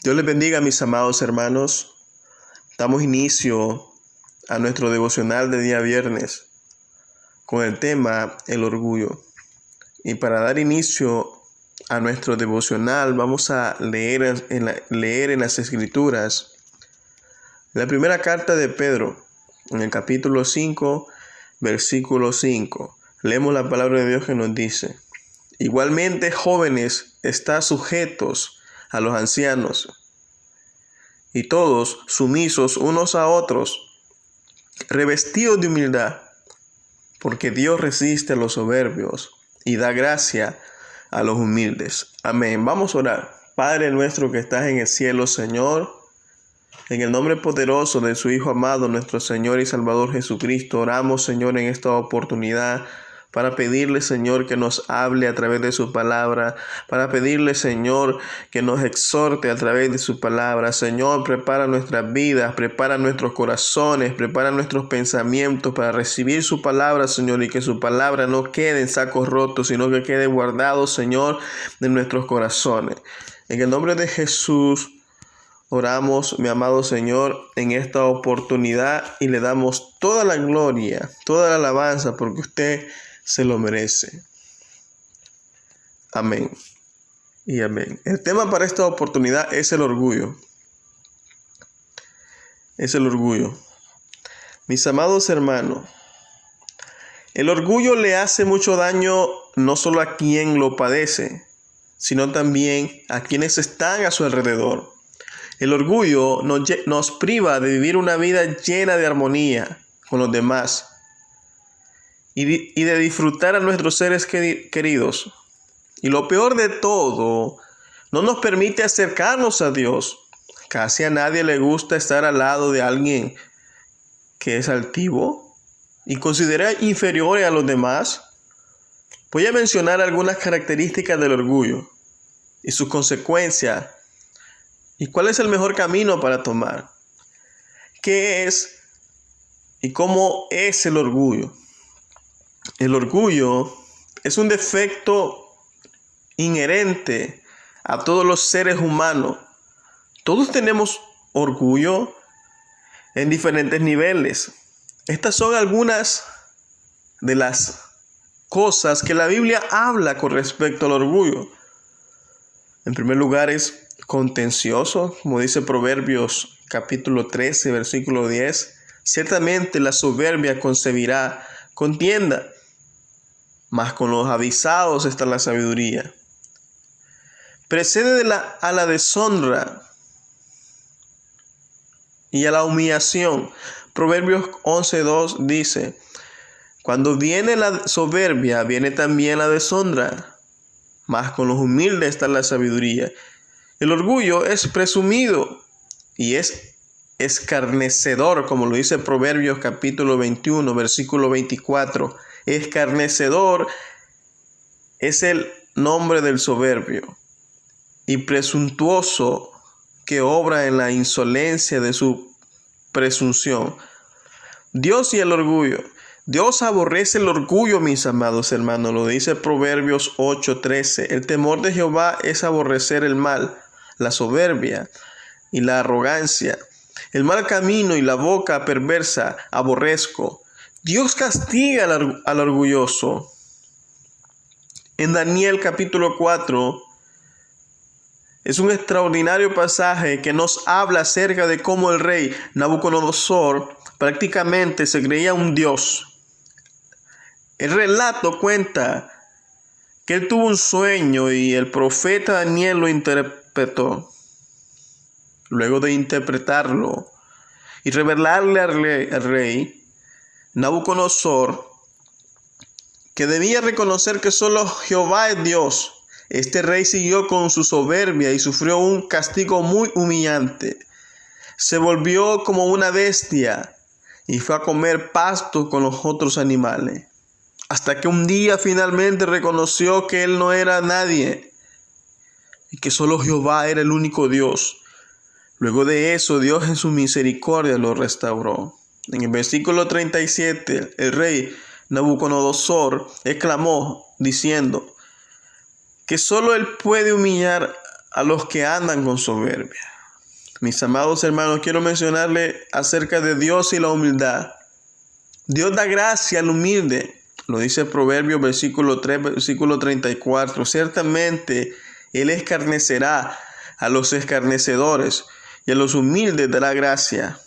Dios les bendiga, mis amados hermanos. Damos inicio a nuestro devocional de día viernes con el tema el orgullo. Y para dar inicio a nuestro devocional vamos a leer en las Escrituras la primera carta de Pedro, en el capítulo 5, versículo 5. Leemos la palabra de Dios que nos dice: igualmente, jóvenes, estad sujetos a los ancianos, y todos sumisos unos a otros, revestidos de humildad, porque Dios resiste a los soberbios y da gracia a los humildes. Amén. Vamos a orar. Padre nuestro que estás en el cielo, Señor, en el nombre poderoso de su Hijo amado, nuestro Señor y Salvador Jesucristo, oramos, Señor, en esta oportunidad para pedirle, Señor, que nos hable a través de su palabra, para pedirle, Señor, que nos exhorte a través de su palabra. Señor, prepara nuestras vidas, prepara nuestros corazones, prepara nuestros pensamientos para recibir su palabra, Señor, y que su palabra no quede en sacos rotos, sino que quede guardado, Señor, en nuestros corazones. En el nombre de Jesús oramos, mi amado Señor, en esta oportunidad y le damos toda la gloria, toda la alabanza, porque usted se lo merece. Amén y amén. El tema para esta oportunidad es el orgullo. Es el orgullo. Mis amados hermanos, el orgullo le hace mucho daño no solo a quien lo padece, sino también a quienes están a su alrededor. El orgullo nos priva de vivir una vida llena de armonía con los demás y de disfrutar a nuestros seres queridos. Y lo peor de todo, no nos permite acercarnos a Dios. Casi a nadie le gusta estar al lado de alguien que es altivo y considera inferior a los demás. Voy a mencionar algunas características del orgullo y sus consecuencias. ¿Y cuál es el mejor camino para tomar? ¿Qué es y cómo es el orgullo? El orgullo es un defecto inherente a todos los seres humanos. Todos tenemos orgullo en diferentes niveles. Estas son algunas de las cosas que la Biblia habla con respecto al orgullo. En primer lugar es contencioso, como dice Proverbios capítulo 13, versículo 10. Ciertamente la soberbia concebirá contienda, mas con los avisados está la sabiduría. Precede a la deshonra y a la humillación. Proverbios 11:2 dice: cuando viene la soberbia, viene también la deshonra, mas con los humildes está la sabiduría. El orgullo es presumido y es escarnecedor, como lo dice Proverbios capítulo 21, versículo 24. Escarnecedor es el nombre del soberbio y presuntuoso que obra en la insolencia de su presunción. Dios y el orgullo. Dios aborrece el orgullo, mis amados hermanos, lo dice Proverbios 8:13. El temor de Jehová es aborrecer el mal, la soberbia y la arrogancia. El mal camino y la boca perversa aborrezco. Dios castiga al orgulloso. En Daniel capítulo 4 es un extraordinario pasaje que nos habla acerca de cómo el rey Nabucodonosor prácticamente se creía un dios. El relato cuenta que él tuvo un sueño y el profeta Daniel lo interpretó. Luego de interpretarlo y revelarle al rey Nabucodonosor que debía reconocer que solo Jehová es Dios, este rey siguió con su soberbia y sufrió un castigo muy humillante. Se volvió como una bestia y fue a comer pasto con los otros animales, hasta que un día finalmente reconoció que él no era nadie y que solo Jehová era el único Dios. Luego de eso, Dios en su misericordia lo restauró. En el versículo 37, el rey Nabucodonosor exclamó diciendo que solo él puede humillar a los que andan con soberbia. Mis amados hermanos, quiero mencionarle acerca de Dios y la humildad. Dios da gracia al humilde. Lo dice Proverbios versículo 3, versículo 34. Ciertamente Él escarnecerá a los escarnecedores y a los humildes dará gracia.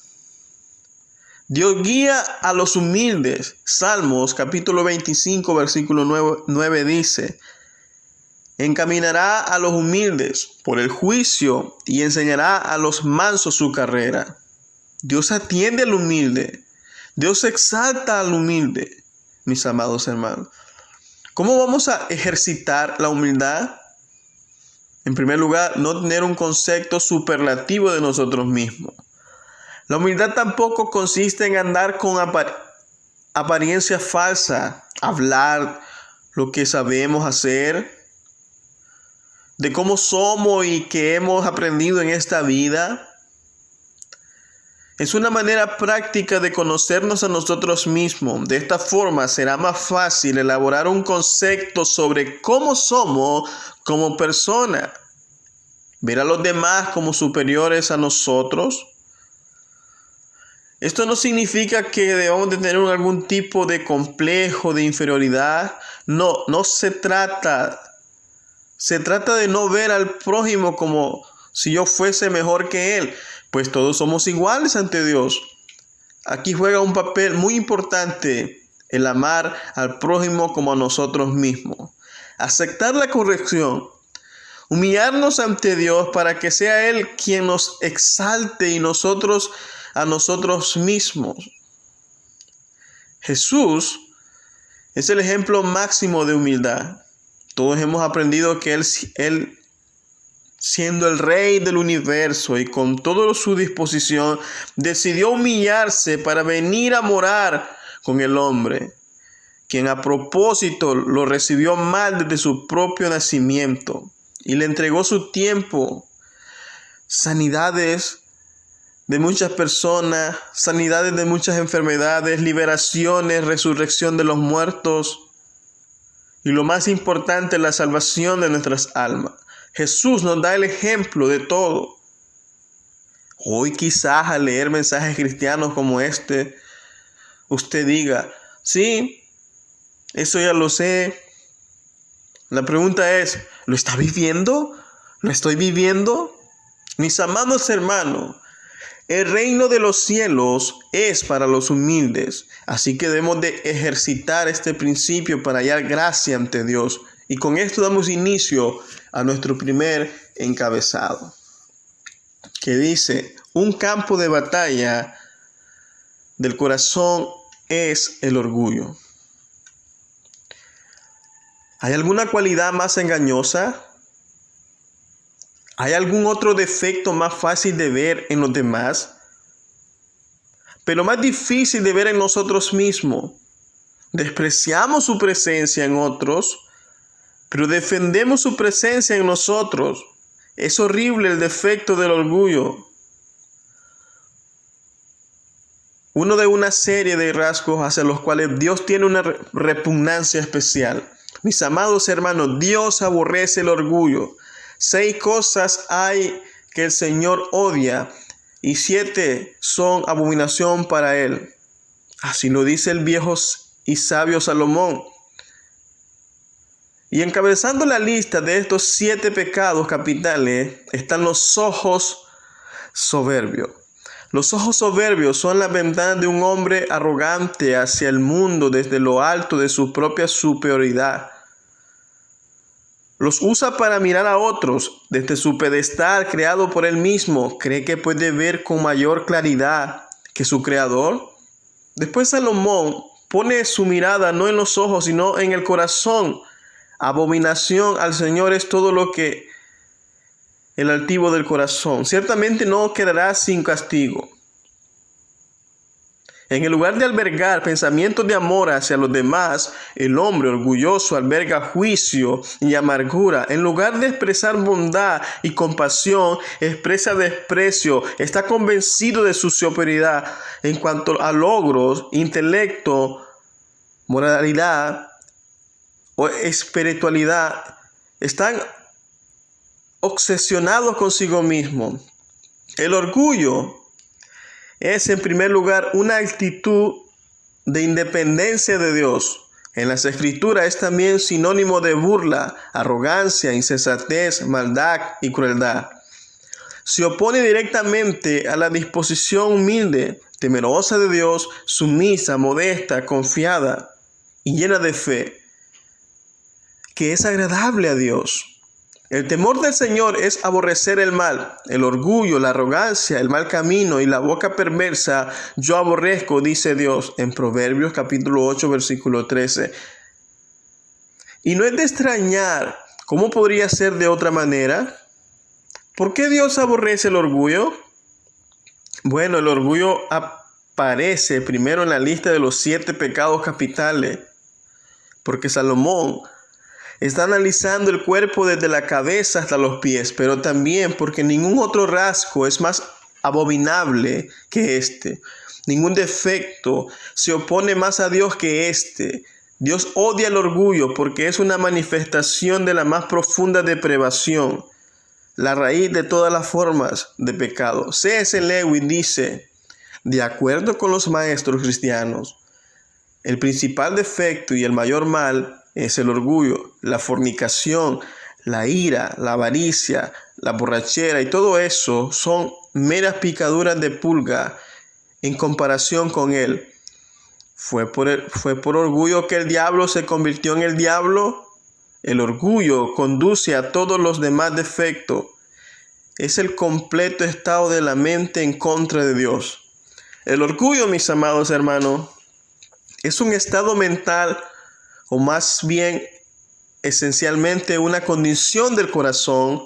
Dios guía a los humildes. Salmos capítulo 25, versículo 9 dice: encaminará a los humildes por el juicio y enseñará a los mansos su carrera. Dios atiende al humilde. Dios exalta al humilde, mis amados hermanos. ¿Cómo vamos a ejercitar la humildad? En primer lugar, no tener un concepto superlativo de nosotros mismos. La humildad tampoco consiste en andar con apariencia falsa, hablar lo que sabemos hacer, de cómo somos y qué hemos aprendido en esta vida. Es una manera práctica de conocernos a nosotros mismos. De esta forma será más fácil elaborar un concepto sobre cómo somos como personas. Ver a los demás como superiores a nosotros. Esto no significa que debamos de tener algún tipo de complejo de inferioridad. No se trata. Se trata de no ver al prójimo como si yo fuese mejor que él, pues todos somos iguales ante Dios. Aquí juega un papel muy importante el amar al prójimo como a nosotros mismos. Aceptar la corrección. Humillarnos ante Dios para que sea Él quien nos exalte y nosotros a nosotros mismos. Jesús es el ejemplo máximo de humildad. Todos hemos aprendido que Él, siendo el Rey del universo y con toda su disposición, decidió humillarse para venir a morar con el hombre, quien a propósito lo recibió mal desde su propio nacimiento y le entregó su tiempo, sanidades de muchas personas, sanidades de muchas enfermedades, liberaciones, resurrección de los muertos. Y lo más importante, la salvación de nuestras almas. Jesús nos da el ejemplo de todo. Hoy quizás al leer mensajes cristianos como este, usted diga, sí, eso ya lo sé. La pregunta es, ¿lo está viviendo? ¿Lo estoy viviendo? Mis amados hermanos, el reino de los cielos es para los humildes, así que debemos de ejercitar este principio para hallar gracia ante Dios. Y con esto damos inicio a nuestro primer encabezado, que dice: un campo de batalla del corazón es el orgullo. ¿Hay alguna cualidad más engañosa? ¿Hay algún otro defecto más fácil de ver en los demás, pero más difícil de ver en nosotros mismos? Despreciamos su presencia en otros, pero defendemos su presencia en nosotros. Es horrible el defecto del orgullo. Uno de una serie de rasgos hacia los cuales Dios tiene una repugnancia especial. Mis amados hermanos, Dios aborrece el orgullo. 6 cosas hay que el Señor odia y 7 son abominación para Él. Así lo dice el viejo y sabio Salomón. Y encabezando la lista de estos 7 pecados capitales están los ojos soberbios. Los ojos soberbios son las ventanas de un hombre arrogante hacia el mundo desde lo alto de su propia superioridad. Los usa para mirar a otros desde su pedestal creado por él mismo. Cree que puede ver con mayor claridad que su creador. Después Salomón pone su mirada no en los ojos sino en el corazón. Abominación al Señor es todo lo que el altivo del corazón. Ciertamente no quedará sin castigo. En el lugar de albergar pensamientos de amor hacia los demás, el hombre orgulloso alberga juicio y amargura. En lugar de expresar bondad y compasión, expresa desprecio. Está convencido de su superioridad en cuanto a logros, intelecto, moralidad o espiritualidad. Están obsesionados consigo mismo. El orgullo es, en primer lugar, una actitud de independencia de Dios. En las Escrituras es también sinónimo de burla, arrogancia, insensatez, maldad y crueldad. Se opone directamente a la disposición humilde, temerosa de Dios, sumisa, modesta, confiada y llena de fe, que es agradable a Dios. El temor del Señor es aborrecer el mal, el orgullo, la arrogancia, el mal camino y la boca perversa yo aborrezco, dice Dios en Proverbios capítulo 8, versículo 13. Y no es de extrañar, ¿cómo podría ser de otra manera? ¿Por qué Dios aborrece el orgullo? Bueno, el orgullo aparece primero en la lista de los 7 pecados capitales, porque Salomón está analizando el cuerpo desde la cabeza hasta los pies, pero también porque ningún otro rasgo es más abominable que este. Ningún defecto se opone más a Dios que este. Dios odia el orgullo porque es una manifestación de la más profunda depravación, la raíz de todas las formas de pecado. C.S. Lewis dice, de acuerdo con los maestros cristianos, el principal defecto y el mayor mal es el orgullo, la fornicación, la ira, la avaricia, la borrachera y todo eso son meras picaduras de pulga en comparación con él. ¿Fue por orgullo que el diablo se convirtió en el diablo? El orgullo conduce a todos los demás defectos. Es el completo estado de la mente en contra de Dios. El orgullo, mis amados hermanos, es un estado mental, o más bien esencialmente una condición del corazón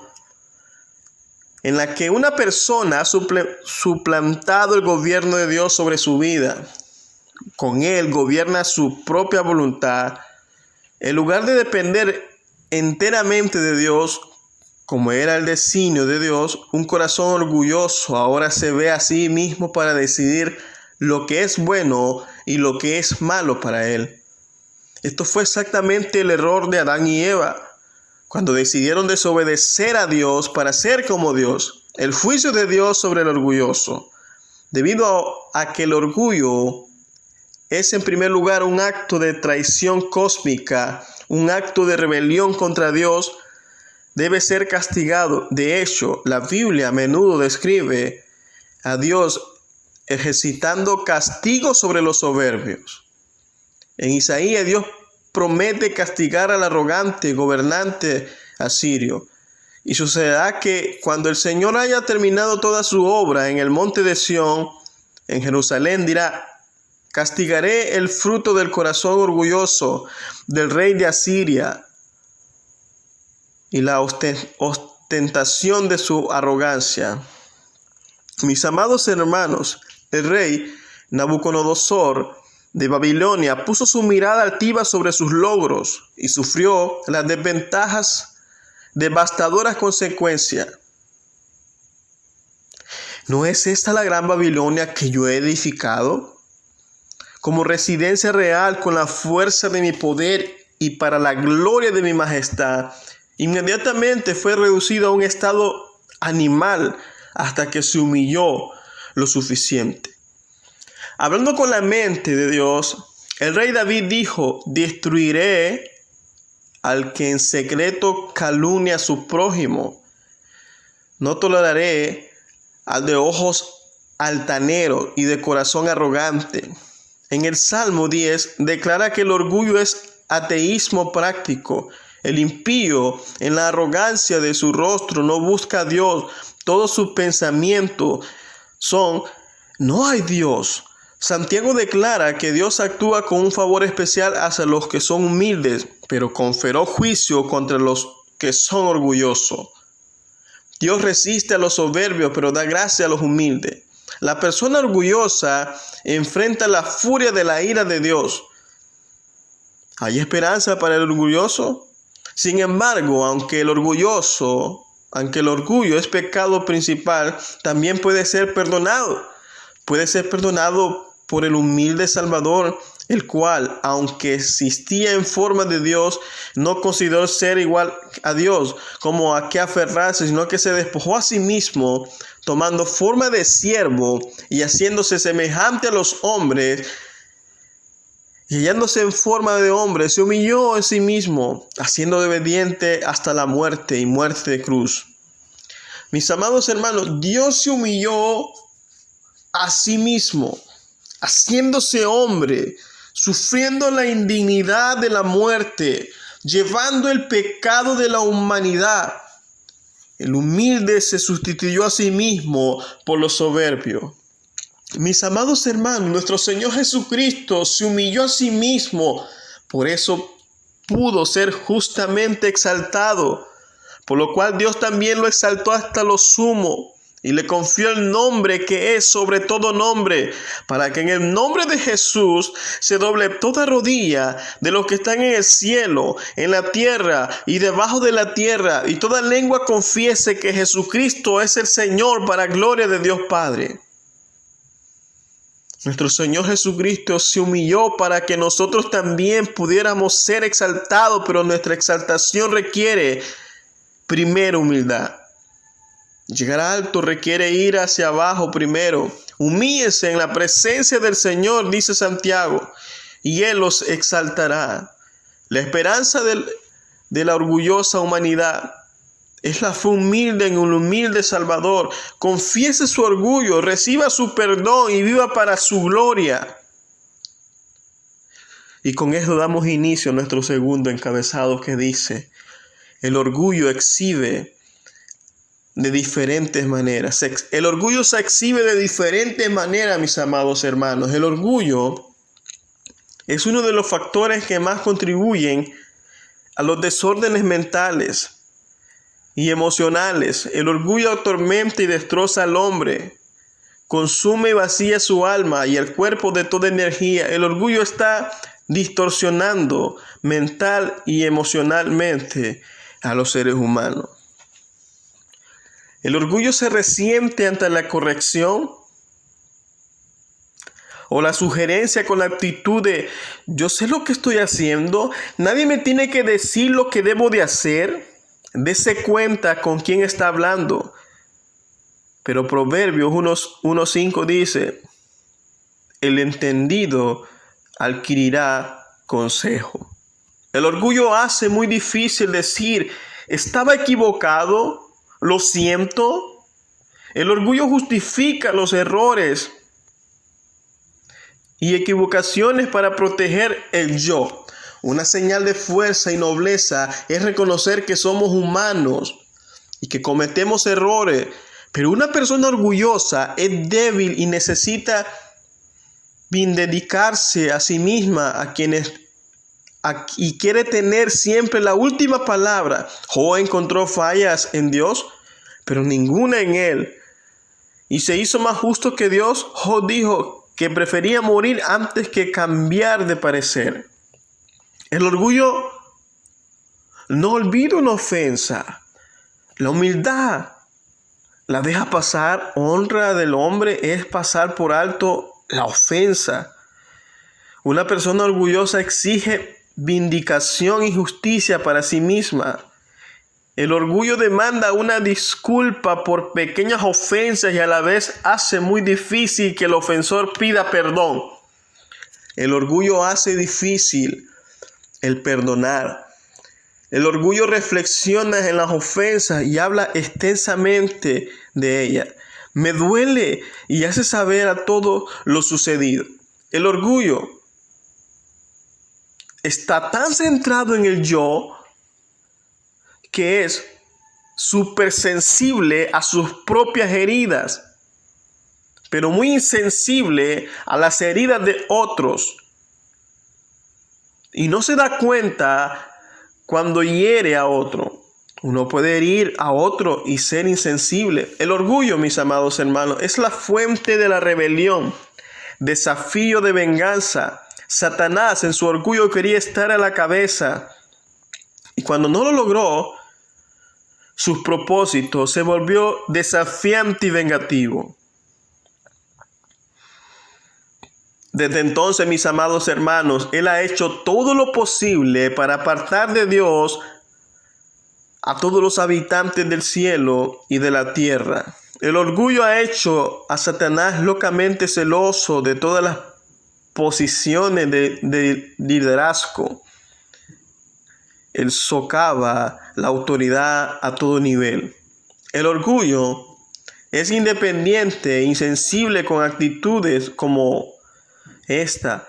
en la que una persona ha suplantado el gobierno de Dios sobre su vida. Con él gobierna su propia voluntad. En lugar de depender enteramente de Dios, como era el designio de Dios, un corazón orgulloso ahora se ve a sí mismo para decidir lo que es bueno y lo que es malo para él. Esto fue exactamente el error de Adán y Eva, cuando decidieron desobedecer a Dios para ser como Dios. El juicio de Dios sobre el orgulloso. Debido a que el orgullo es en primer lugar un acto de traición cósmica, un acto de rebelión contra Dios, debe ser castigado. De hecho, la Biblia a menudo describe a Dios ejercitando castigo sobre los soberbios. En Isaías, Dios promete castigar al arrogante gobernante asirio. Y sucederá que cuando el Señor haya terminado toda su obra en el monte de Sión, en Jerusalén, dirá: castigaré el fruto del corazón orgulloso del rey de Asiria y la ostentación de su arrogancia. Mis amados hermanos, el rey Nabucodonosor de Babilonia puso su mirada altiva sobre sus logros y sufrió las desventajas devastadoras consecuencias. ¿No es esta la gran Babilonia que yo he edificado como residencia real con la fuerza de mi poder y para la gloria de mi majestad? Inmediatamente fue reducido a un estado animal hasta que se humilló lo suficiente. Hablando con la mente de Dios, el rey David dijo: destruiré al que en secreto calumnia a su prójimo. No toleraré al de ojos altaneros y de corazón arrogante. En el Salmo 10 declara que el orgullo es ateísmo práctico. El impío, en la arrogancia de su rostro, no busca a Dios. Todos sus pensamientos son: no hay Dios. Santiago declara que Dios actúa con un favor especial hacia los que son humildes, pero con feroz juicio contra los que son orgullosos. Dios resiste a los soberbios, pero da gracia a los humildes. La persona orgullosa enfrenta la furia de la ira de Dios. ¿Hay esperanza para el orgulloso? Sin embargo, aunque el orgullo es pecado principal, también puede ser perdonado. Puede ser perdonado por el humilde Salvador el cual, aunque existía en forma de Dios, no consideró ser igual a Dios como a qué aferrarse, sino que se despojó a sí mismo, tomando forma de siervo y haciéndose semejante a los hombres, y hallándose en forma de hombre, se humilló a sí mismo, haciendo obediente hasta la muerte y muerte de cruz. Mis amados hermanos, Dios se humilló a sí mismo, haciéndose hombre, sufriendo la indignidad de la muerte, llevando el pecado de la humanidad. El humilde se sustituyó a sí mismo por los soberbios. Mis amados hermanos, nuestro Señor Jesucristo se humilló a sí mismo, por eso pudo ser justamente exaltado, por lo cual Dios también lo exaltó hasta lo sumo y le confió el nombre que es sobre todo nombre, para que en el nombre de Jesús se doble toda rodilla de los que están en el cielo, en la tierra y debajo de la tierra, y toda lengua confiese que Jesucristo es el Señor, para gloria de Dios Padre. Nuestro Señor Jesucristo se humilló para que nosotros también pudiéramos ser exaltados, pero nuestra exaltación requiere primero humildad. Llegar alto requiere ir hacia abajo primero. Humíllense en la presencia del Señor, dice Santiago, y Él los exaltará. La esperanza de la orgullosa humanidad es la fe humilde en un humilde Salvador. Confiese su orgullo, reciba su perdón y viva para su gloria. Y con eso damos inicio a nuestro segundo encabezado, que dice: el orgullo exhibe de diferentes maneras. El orgullo se exhibe de diferentes maneras, mis amados hermanos. El orgullo es uno de los factores que más contribuyen a los desórdenes mentales y emocionales. El orgullo atormenta y destroza al hombre, consume y vacía su alma y el cuerpo de toda energía. El orgullo está distorsionando mental y emocionalmente a los seres humanos. El orgullo se resiente ante la corrección o la sugerencia con la actitud de: yo sé lo que estoy haciendo, nadie me tiene que decir lo que debo de hacer. Dese cuenta con quién está hablando. Pero Proverbios 1:5 dice: el entendido adquirirá consejo. El orgullo hace muy difícil decir: estaba equivocado, lo siento. El orgullo justifica los errores y equivocaciones para proteger el yo. Una señal de fuerza y nobleza es reconocer que somos humanos y que cometemos errores. Pero una persona orgullosa es débil y necesita vindicarse a sí misma, y quiere tener siempre la última palabra. Job encontró fallas en Dios, pero ninguna en él, y se hizo más justo que Dios. Job dijo que prefería morir antes que cambiar de parecer. El orgullo no olvida una ofensa. La humildad la deja pasar. Honra del hombre es pasar por alto la ofensa. Una persona orgullosa exige vindicación y justicia para sí misma. El orgullo demanda una disculpa por pequeñas ofensas y a la vez hace muy difícil que el ofensor pida perdón. El orgullo hace difícil el perdonar. El orgullo reflexiona en las ofensas y habla extensamente de ellas. Me duele y hace saber a todo lo sucedido. El orgullo está tan centrado en el yo que es súper sensible a sus propias heridas, pero muy insensible a las heridas de otros. Y no se da cuenta cuando hiere a otro. Uno puede herir a otro y ser insensible. El orgullo, mis amados hermanos, es la fuente de la rebelión, desafío de venganza. Satanás en su orgullo quería estar a la cabeza, y cuando no lo logró, sus propósitos, se volvió desafiante y vengativo. Desde entonces, mis amados hermanos, Él ha hecho todo lo posible para apartar de Dios a todos los habitantes del cielo y de la tierra. El orgullo ha hecho a Satanás locamente celoso de todas las posiciones de liderazgo. Él socava la autoridad a todo nivel. El orgullo es independiente e insensible con actitudes como esta: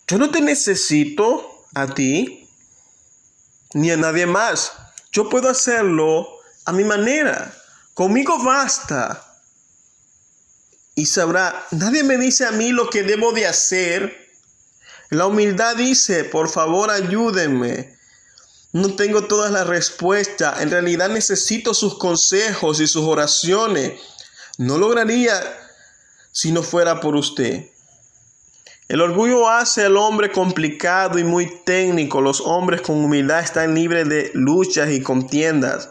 yo no te necesito a ti ni a nadie más. Yo puedo hacerlo a mi manera. Conmigo basta. Y sabrá, nadie me dice a mí lo que debo de hacer. La humildad dice, por favor, ayúdenme. No tengo todas las respuestas. En realidad necesito sus consejos y sus oraciones. No lograría si no fuera por usted. El orgullo hace al hombre complicado y muy técnico. Los hombres con humildad están libres de luchas y contiendas.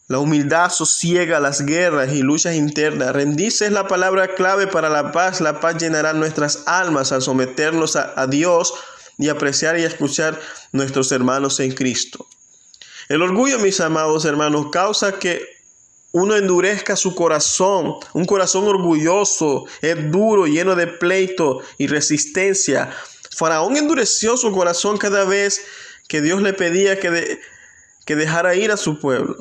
La humildad sosiega las guerras y luchas internas. Rendirse es la palabra clave para la paz. La paz llenará nuestras almas al someternos a Dios y apreciar y escuchar nuestros hermanos en Cristo. El orgullo, mis amados hermanos, causa que uno endurezca su corazón. Un corazón orgulloso es duro, lleno de pleito y resistencia. Faraón endureció su corazón cada vez que Dios le pedía que dejara ir a su pueblo.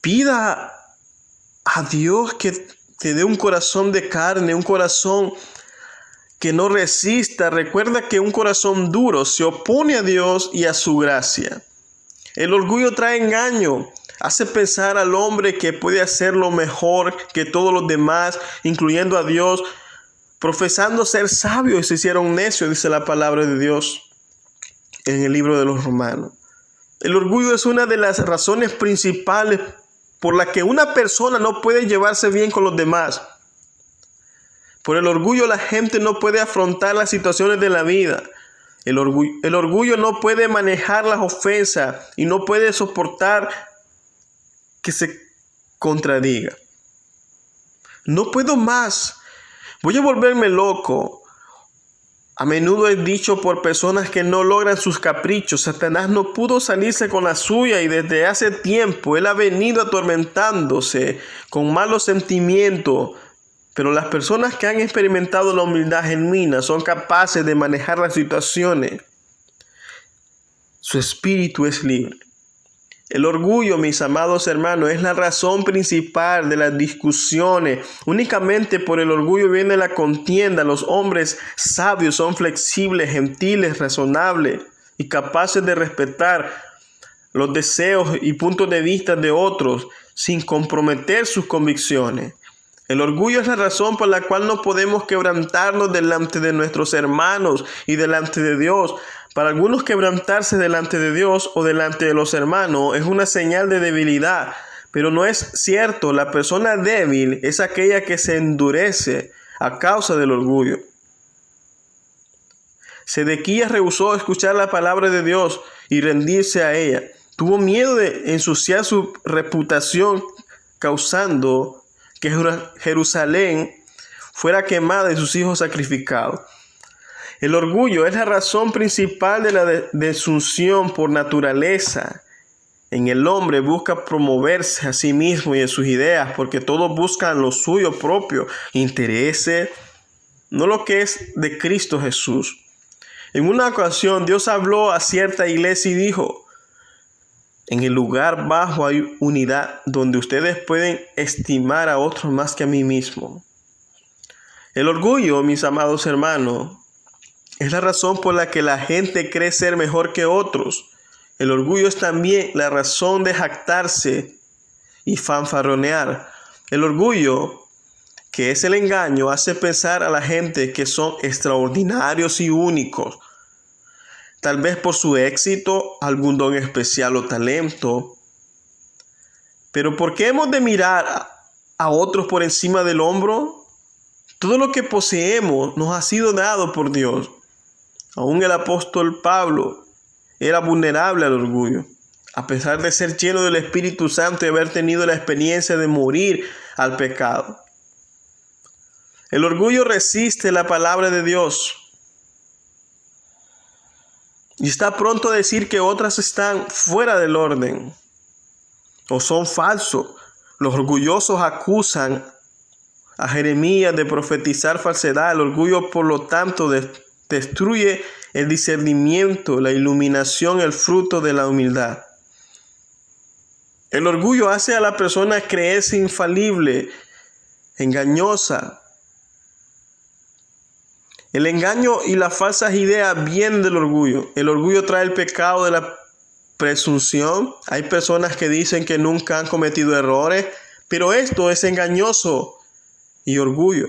Pida a Dios que te dé un corazón de carne, un corazón que no resista. Recuerda que un corazón duro se opone a Dios y a su gracia. El orgullo trae engaño. Hace pensar al hombre que puede hacerlo mejor que todos los demás, incluyendo a Dios. Profesando ser sabios, se hicieron necios, dice la palabra de Dios en el libro de los Romanos. El orgullo es una de las razones principales por la que una persona no puede llevarse bien con los demás. Por el orgullo la gente no puede afrontar las situaciones de la vida. El orgullo no puede manejar las ofensas y no puede soportar que se contradiga. No puedo más. Voy a volverme loco. A menudo es dicho por personas que no logran sus caprichos. Satanás no pudo salirse con la suya y desde hace tiempo él ha venido atormentándose con malos sentimientos. Pero las personas que han experimentado la humildad genuina son capaces de manejar las situaciones. Su espíritu es libre. El orgullo, mis amados hermanos, es la razón principal de las discusiones. Únicamente por el orgullo viene la contienda. Los hombres sabios son flexibles, gentiles, razonables y capaces de respetar los deseos y puntos de vista de otros sin comprometer sus convicciones. El orgullo es la razón por la cual no podemos quebrantarnos delante de nuestros hermanos y delante de Dios. Para algunos, quebrantarse delante de Dios o delante de los hermanos es una señal de debilidad, pero no es cierto. La persona débil es aquella que se endurece a causa del orgullo. Sedequías rehusó escuchar la palabra de Dios y rendirse a ella. Tuvo miedo de ensuciar su reputación, causando que Jerusalén fuera quemada y sus hijos sacrificados. El orgullo es la razón principal de la desunción por naturaleza. En el hombre busca promoverse a sí mismo y en sus ideas, porque todos buscan lo suyo propio, intereses, no lo que es de Cristo Jesús. En una ocasión Dios habló a cierta iglesia y dijo: en el lugar bajo hay unidad donde ustedes pueden estimar a otros más que a mí mismo. El orgullo, mis amados hermanos, es la razón por la que la gente cree ser mejor que otros. El orgullo es también la razón de jactarse y fanfarronear. El orgullo, que es el engaño, hace pensar a la gente que son extraordinarios y únicos. Tal vez por su éxito, algún don especial o talento. Pero ¿por qué hemos de mirar a otros por encima del hombro? Todo lo que poseemos nos ha sido dado por Dios. Aún el apóstol Pablo era vulnerable al orgullo, a pesar de ser lleno del Espíritu Santo y haber tenido la experiencia de morir al pecado. El orgullo resiste la palabra de Dios y está pronto a decir que otras están fuera del orden o son falsos. Los orgullosos acusan a Jeremías de profetizar falsedad. El orgullo, por lo tanto, destruye el discernimiento, la iluminación, el fruto de la humildad. El orgullo hace a la persona creerse infalible, engañosa. El engaño y las falsas ideas vienen del orgullo. El orgullo trae el pecado de la presunción. Hay personas que dicen que nunca han cometido errores, pero esto es engañoso y orgullo.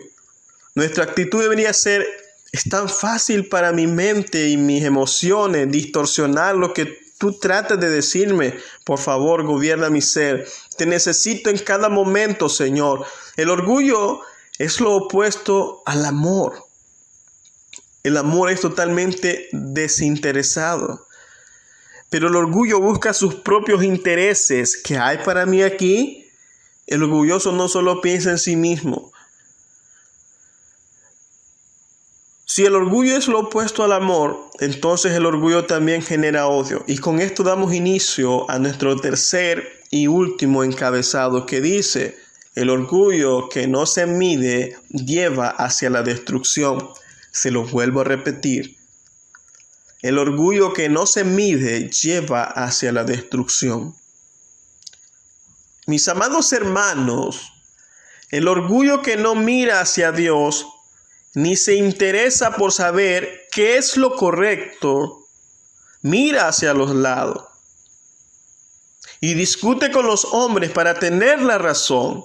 Nuestra actitud debería ser: es tan fácil para mi mente y mis emociones distorsionar lo que tú tratas de decirme. Por favor, gobierna mi ser. Te necesito en cada momento, Señor. El orgullo es lo opuesto al amor. El amor es totalmente desinteresado. Pero el orgullo busca sus propios intereses. ¿Qué hay para mí aquí? El orgulloso no solo piensa en sí mismo. Si el orgullo es lo opuesto al amor, entonces el orgullo también genera odio. Y con esto damos inicio a nuestro tercer y último encabezado, que dice: el orgullo que no se mide lleva hacia la destrucción. Se lo vuelvo a repetir. El orgullo que no se mide lleva hacia la destrucción. Mis amados hermanos, el orgullo que no mira hacia Dios ni se interesa por saber qué es lo correcto, mira hacia los lados y discute con los hombres para tener la razón.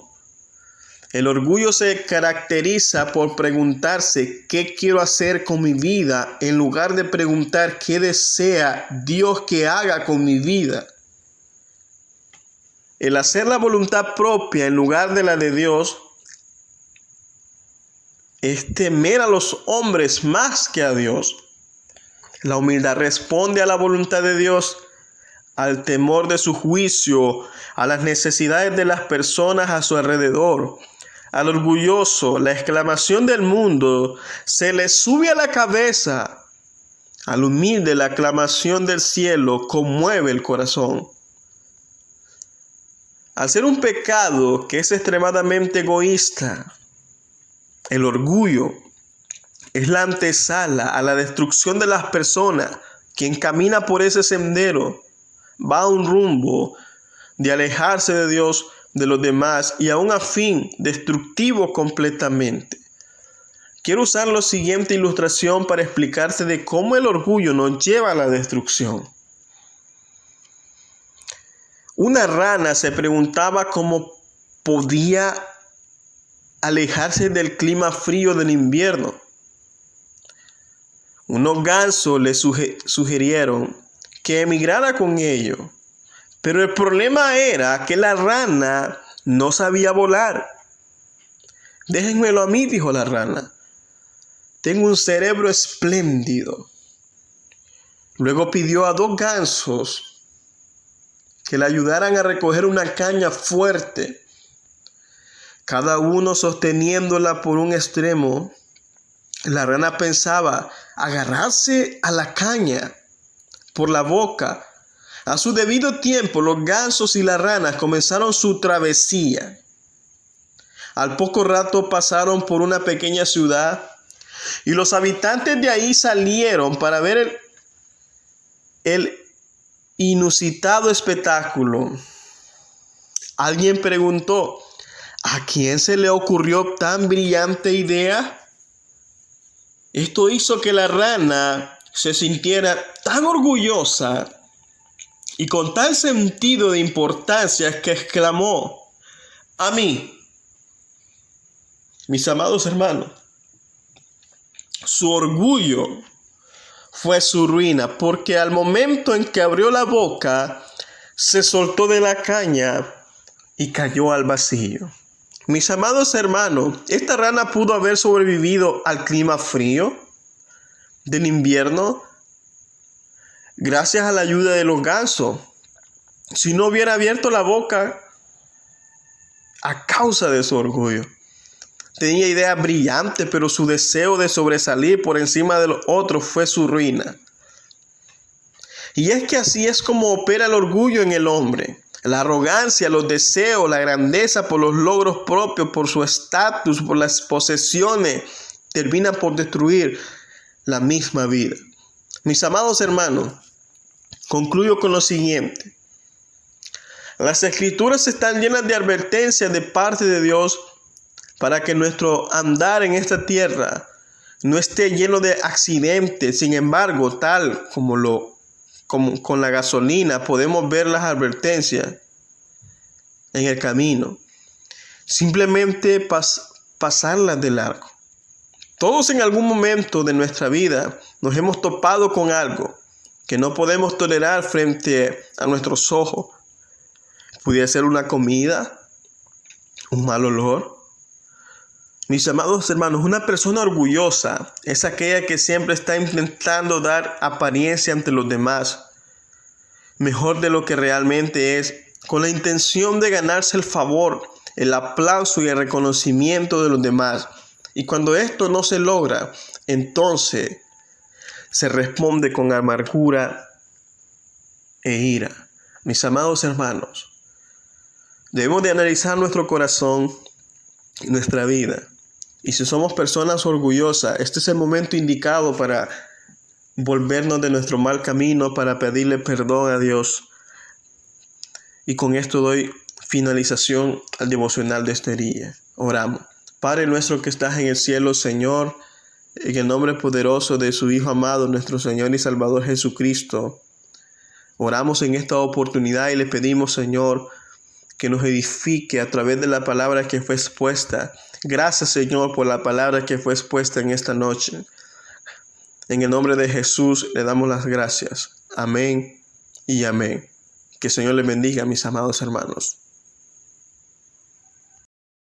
El orgullo se caracteriza por preguntarse qué quiero hacer con mi vida, en lugar de preguntar qué desea Dios que haga con mi vida. El hacer la voluntad propia en lugar de la de Dios es temer a los hombres más que a Dios. La humildad responde a la voluntad de Dios, al temor de su juicio, a las necesidades de las personas a su alrededor. Al orgulloso, la exclamación del mundo se le sube a la cabeza. Al humilde, la aclamación del cielo conmueve el corazón. Al ser un pecado que es extremadamente egoísta, el orgullo es la antesala a la destrucción de las personas. Quien camina por ese sendero va a un rumbo de alejarse de Dios, de los demás, y a un fin destructivo completamente. Quiero usar la siguiente ilustración para explicarte de cómo el orgullo nos lleva a la destrucción. Una rana se preguntaba cómo podía alejarse del clima frío del invierno. Unos gansos le sugirieron que emigrara con ellos. Pero el problema era que la rana no sabía volar. Déjenmelo a mí, dijo la rana. Tengo un cerebro espléndido. Luego pidió a 2 gansos que le ayudaran a recoger una caña fuerte, cada uno sosteniéndola por un extremo. La rana pensaba agarrarse a la caña por la boca. A su debido tiempo, los gansos y la rana comenzaron su travesía. Al poco rato pasaron por una pequeña ciudad y los habitantes de ahí salieron para ver el inusitado espectáculo. Alguien preguntó: ¿a quién se le ocurrió tan brillante idea? Esto hizo que la rana se sintiera tan orgullosa y con tal sentido de importancia que exclamó: a mí. Mis amados hermanos, su orgullo fue su ruina, porque al momento en que abrió la boca, se soltó de la caña y cayó al vacío. Mis amados hermanos, esta rana pudo haber sobrevivido al clima frío del invierno gracias a la ayuda de los gansos, si no hubiera abierto la boca a causa de su orgullo. tenía ideas brillantes, pero su deseo de sobresalir por encima de los otros fue su ruina. Y es que así es como opera el orgullo en el hombre. La arrogancia, los deseos, la grandeza por los logros propios, por su estatus, por las posesiones, termina por destruir la misma vida. Mis amados hermanos, concluyo con lo siguiente. Las escrituras están llenas de advertencias de parte de Dios para que nuestro andar en esta tierra no esté lleno de accidentes. Sin embargo, tal como con la gasolina, podemos ver las advertencias en el camino. Simplemente pasarlas de largo. Todos en algún momento de nuestra vida nos hemos topado con algo que no podemos tolerar frente a nuestros ojos. Pudiera ser una comida, un mal olor. Mis amados hermanos, una persona orgullosa es aquella que siempre está intentando dar apariencia ante los demás, mejor de lo que realmente es, con la intención de ganarse el favor, el aplauso y el reconocimiento de los demás. Y cuando esto no se logra, entonces se responde con amargura e ira. Mis amados hermanos, debemos de analizar nuestro corazón y nuestra vida. Y si somos personas orgullosas, este es el momento indicado para volvernos de nuestro mal camino, para pedirle perdón a Dios. Y con esto doy finalización al devocional de este día. Oramos. Padre nuestro que estás en el cielo, Señor, en el nombre poderoso de su Hijo amado, nuestro Señor y Salvador Jesucristo, oramos en esta oportunidad y le pedimos, Señor, que nos edifique a través de la palabra que fue expuesta. Gracias, Señor, por la palabra que fue expuesta en esta noche. En el nombre de Jesús le damos las gracias. Amén y amén. Que el Señor les bendiga, mis amados hermanos.